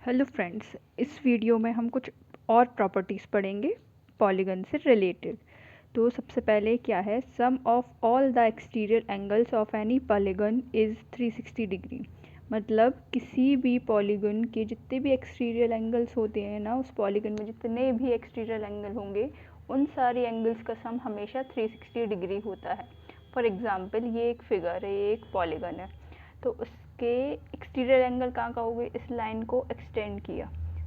Hello friends, इस video में हम कुछ और प्रॉपर्टीज़ पढ़ेंगे पॉलीगन से रिलेटेड। तो सबसे पहले क्या है, sum of all the exterior angles of any polygon is 360 degree. मतलब किसी भी पॉलीगन के जितने भी एक्सटीरियर एंगल्स होते हैं ना, उस पॉलीगन में जितने भी एक्सटीरियर एंगल होंगे उन सारे एंगल्स का सम हमेशा 360 डिग्री होता है। फॉर एग्ज़ाम्पल ये एक फिगर है, ये एक पॉलीगन है, तो उसके एक्सटीरियर एंगल कहाँ का हो गए, इस लाइन को एक्सटेंड किया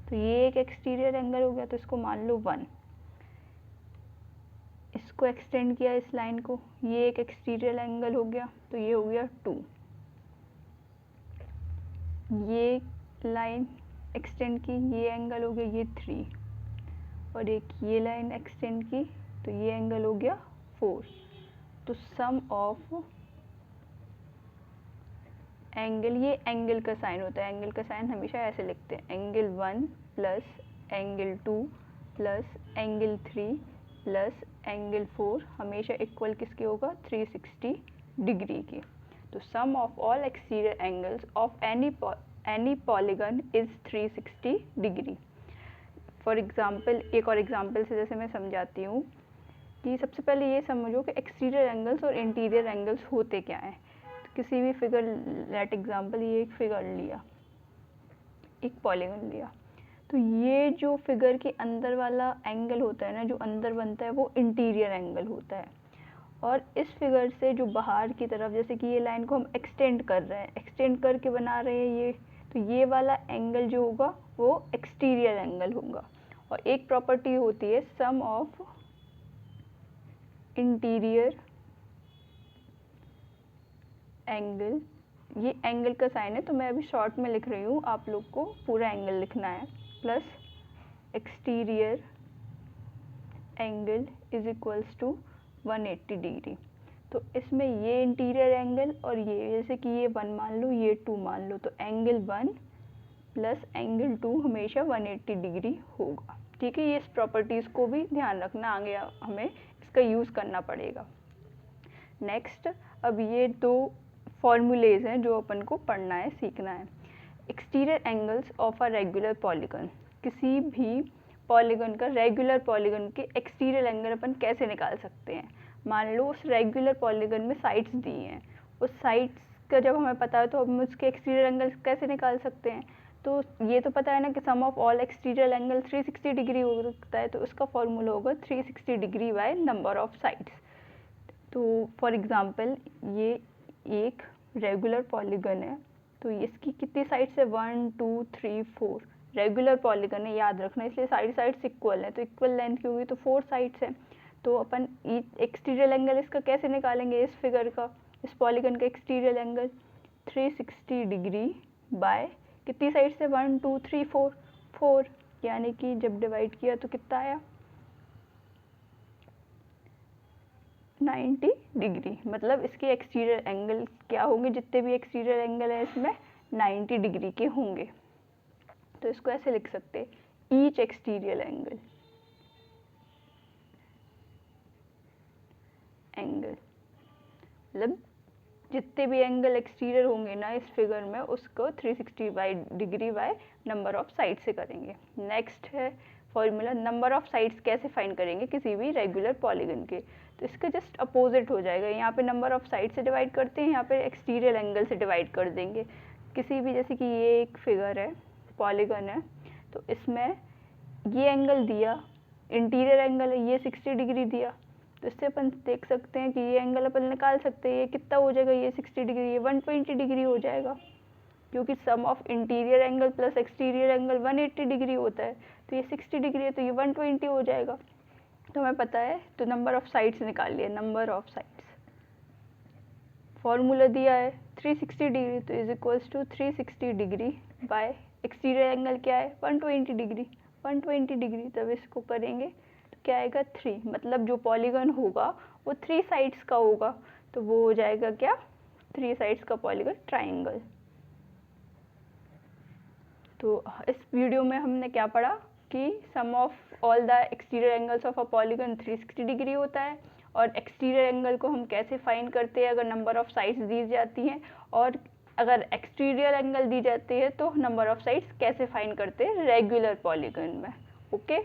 तो ये एक एक्सटीरियर एंगल हो गया, तो इसको मान लो 1। इसको एक्सटेंड किया इस लाइन को, ये एक एक्सटीरियर एंगल हो गया, तो ये हो गया 2। ये लाइन एक्सटेंड की, ये एंगल हो गया ये 3, और एक ये लाइन एक्सटेंड की तो ये एंगल हो गया 4। तो सम ऑफ एंगल, ये एंगल का साइन होता है, एंगल का साइन हमेशा ऐसे लिखते हैं, angle 1 plus angle 2 plus angle 3 plus angle 4 हमेशा इक्वल किसके होगा, 360 डिग्री के। तो sum of all exterior angles of any polygon is 360 degree. For example, एक और एग्जांपल से जैसे मैं समझाती हूँ कि सबसे पहले ये समझो कि एक्सटीरियर एंगल्स और इंटीरियर एंगल्स होते क्या हैं। किसी भी फिगर, लेट एग्जांपल ये एक फिगर लिया, एक पॉलीगन लिया, तो ये जो फिगर के अंदर वाला एंगल होता है ना, जो अंदर बनता है वो इंटीरियर एंगल होता है। और इस फिगर से जो बाहर की तरफ, जैसे कि ये लाइन को हम एक्सटेंड कर रहे हैं, एक्सटेंड करके बना रहे हैं ये, तो ये वाला एंगल जो होगा वो एक्सटीरियर एंगल होगा। और एक प्रॉपर्टी होती है सम ऑफ इंटीरियर एंगल, ये एंगल का साइन है तो मैं अभी शॉर्ट में लिख रही हूँ, आप लोग को पूरा एंगल लिखना है, plus exterior angle is equals to 180 degree. तो इसमें ये इंटीरियर एंगल और ये, जैसे कि ये 1 मान लो, ये 2 मान लो, तो एंगल 1 प्लस एंगल 2 हमेशा 180 डिग्री होगा। ठीक है, ये इस प्रॉपर्टीज़ को भी ध्यान रखना, आगे हमें इसका यूज़ करना पड़ेगा। नेक्स्ट, अब ये दो फॉर्मूलेज हैं जो अपन को पढ़ना है, सीखना है। Exterior angles of a regular polygon, किसी भी पॉलीगन का, रेगुलर पॉलीगन के एक्सटीरियर एंगल अपन कैसे निकाल सकते हैं। मान लो उस रेगुलर पॉलीगन में साइड्स दी हैं, उस साइड्स का जब हमें पता है तो हम उसके एक्सटीरियर एंगल्स कैसे निकाल सकते हैं। तो ये तो पता है ना कि sum of all exterior angle 360 degree हो सकता है, तो उसका फॉर्मूला होगा 360 degree by number of sides. तो फॉर एग्ज़ाम्पल ये एक रेगुलर पॉलीगन है, तो इसकी कितनी साइड्स है, 1 2 3 4। रेगुलर पॉलीगन है, याद रखना, इसलिए साइड्स इक्वल है, तो इक्वल लेंथ की होगी तो 4 साइड्स हैं। तो अपन एक्सटीरियर एंगल इसका कैसे निकालेंगे, इस फिगर का, इस पॉलीगन का एक्सटीरियर एंगल 360 डिग्री बाय कितनी साइड्स है, 1 2 3 4, 4, यानी कि जब डिवाइड किया तो कितना आया, 90 डिग्री। मतलब इसके एक्सटीरियर एंगल क्या होंगे, जितने भी एक्सटीरियर एंगल है इसमें 90 डिग्री के होंगे। तो इसको ऐसे लिख सकते, ईच एक्सटीरियर एंगल मतलब जितने भी एंगल एक्सटीरियर होंगे ना इस फिगर में, उसको 360 degree by number of side से करेंगे। नेक्स्ट है फॉर्मूला, नंबर ऑफ साइड्स कैसे फाइंड करेंगे किसी भी रेगुलर पॉलीगन के। तो इसका जस्ट अपोजिट हो जाएगा, यहाँ पे नंबर ऑफ साइड से डिवाइड करते हैं, यहाँ पे एक्सटीरियर एंगल से डिवाइड कर देंगे। किसी भी, जैसे कि ये एक फिगर है, पॉलीगन है, तो इसमें ये एंगल दिया, इंटीरियर एंगल है, ये 60 डिग्री दिया, तो इससे अपन देख सकते हैं कि ये एंगल अपन निकाल सकते हैं, ये कितना हो जाएगा, ये 60 डिग्री, ये 120 डिग्री हो जाएगा, क्योंकि sum of interior angle plus exterior angle 180 degree होता है, तो ये 60 डिग्री है तो ये 120 हो जाएगा। तो हमें पता है, तो नंबर ऑफ साइड्स निकाल लिया, नंबर ऑफ साइड्स, फॉर्मूला दिया है 360 डिग्री, तो is equals to 360 degree by exterior angle क्या है, 120 डिग्री, 120 डिग्री, तब इसको करेंगे तो क्या आएगा 3। मतलब जो पॉलीगन होगा वो 3 साइड्स का होगा, तो वो हो जाएगा क्या, 3 साइड्स का पॉलीगन, ट्राइंगल। तो इस वीडियो में हमने क्या पढ़ा कि sum of all the exterior angles of a polygon 360 degree होता है, और एक्सटीरियर एंगल को हम कैसे फाइंड करते हैं अगर नंबर ऑफ साइड्स दी जाती हैं, और अगर एक्सटीरियर एंगल दी जाती है तो नंबर ऑफ साइड्स कैसे फाइंड करते हैं रेगुलर पॉलीगन में। ओके